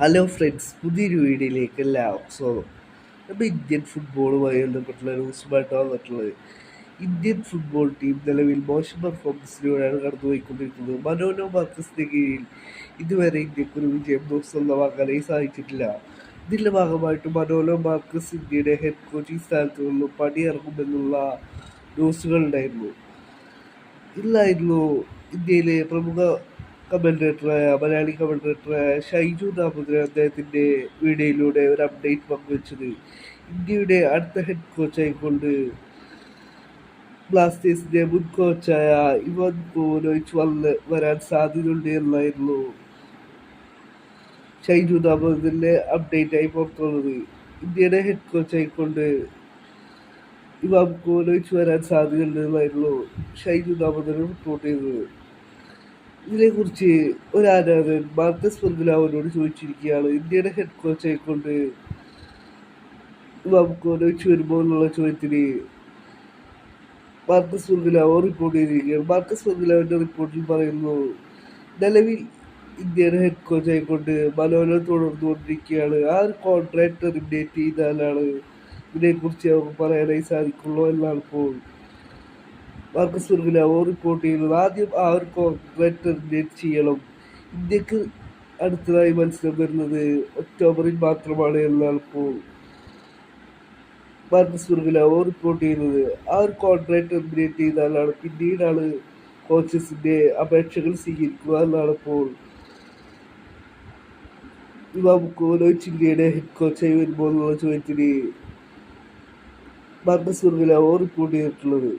Hello friends, പുതിയൊരു വീഡിയോയിലേക്ക് എല്ലാവർക്കും സ്വാഗതം. നമ്മൾ ഇന്ത്യൻ ഫുട്ബോളുമായി ബന്ധപ്പെട്ടുള്ള ന്യൂസുമായിട്ടാണ് വന്നിട്ടുള്ളത്. ഇന്ത്യൻ ഫുട്ബോൾ ടീം നിലവിൽ മോശം പെർഫോമൻസിലൂടെയാണ് കടന്നുപോയിക്കൊണ്ടിരിക്കുന്നത്. മനോലോ മാർക്കസിന്റെ കീഴിൽ ഇതുവരെ ഇന്ത്യക്കൊരു വിജയം സ്വന്തമാക്കാനായി സാധിച്ചിട്ടില്ല. ഇതിന്റെ ഭാഗമായിട്ട് മനോലോ മാർക്കസ് ഇന്ത്യയുടെ ഹെഡ് കോച്ചിങ് സ്ഥാനത്തു നിന്നും പടിയിറങ്ങുമെന്നുള്ള ന്യൂസുകൾ ഉണ്ടായിരുന്നു. ഇന്നായിരുന്നു ഇന്ത്യയിലെ പ്രമുഖ മലയാളി കമന്റേറ്ററായ ഷൈജു ദാമോദരൻ അദ്ദേഹത്തിൻ്റെ വീഡിയോയിലൂടെ ഒരു അപ്ഡേറ്റ് പങ്കുവച്ചത്. ഇന്ത്യയുടെ അടുത്ത ഹെഡ് കോച്ചായിക്കൊണ്ട് ബ്ലാസ്റ്റേഴ്സിന്റെ മുൻ കോച്ചായ ഇവാൻ കോവലോവിച്ച് വരാൻ സാധ്യതയുണ്ട് എന്നായിരുന്നു ഷൈജു ദാമോദരന്റെ അപ്ഡേറ്റ് ആയി പുറത്തു വന്നത്. ഇന്ത്യയുടെ ഹെഡ് കോച്ചായിക്കൊണ്ട് ഇവാൻ കോവലോവിച്ച് വരാൻ സാധ്യതയുണ്ടെന്നായിരുന്നു ഷൈജു ദാമോദരൻ റിപ്പോർട്ട് ചെയ്തത്. ഇതിനെക്കുറിച്ച് ഒരു ആരാധകൻ മാർക്കസ് ഫെർഗുലാവോനോട് ചോദിച്ചിരിക്കുകയാണ്, ഇന്ത്യയുടെ ഹെഡ് കോച്ചായിക്കൊണ്ട് കോച്ച് വരുമോ എന്നുള്ള ചോദ്യത്തിന് മാർക്കസ് ഫെർഗുലാവോ റിപ്പോർട്ട് ചെയ്തിരിക്കുകയാണ്. മാർക്കസ് ഫെർഗുലാവോന്റെ റിപ്പോർട്ടിൽ പറയുന്നു, നിലവിൽ ഇന്ത്യയുടെ ഹെഡ് കോച്ചായിക്കൊണ്ട് മനോലോ തുടർന്നുകൊണ്ടിരിക്കുകയാണ്. ആ ഒരു കോൺട്രാക്ട് ടെർമിനേറ്റ് ചെയ്താലാണ് ഇതിനെക്കുറിച്ച് നമുക്ക് പറയാനായി സാധിക്കുള്ളൂ എന്നാണ് ഇപ്പോൾ മാർക്കസ് ഫെർഗുലാവോ റിപ്പോർട്ട് ചെയ്യുന്നത്. ആദ്യം ആ ഒരു കോൺട്രാക്ട് ടെർമിനേറ്റ് ചെയ്യണം. ഇന്ത്യക്ക് അടുത്തതായി മത്സരം വരുന്നത് ഒക്ടോബറിൽ മാത്രമാണ് എന്നാണ് ഇപ്പോൾ മാർക്കസ് ഫെർഗുലാവോ റിപ്പോർട്ട് ചെയ്യുന്നത്. ആ ഒരു കോൺട്രാക്ട് ടെർമിനേറ്റ് ചെയ്താലാണ് പിന്നീടാണ് കോച്ചസിന്റെ അപേക്ഷകൾ സ്വീകരിക്കുക എന്നാണ് ഇപ്പോൾ ഇവാൻ കോവലോവിച്ച് ഇന്ത്യയുടെ ഹെഡ് കോച്ചായി വരുമ്പോൾ എന്നുള്ള ചോദ്യത്തിന് മാർക്കസ് ഫെർഗുലാവോ റിപ്പോർട്ട് ചെയ്തിട്ടുള്ളത്.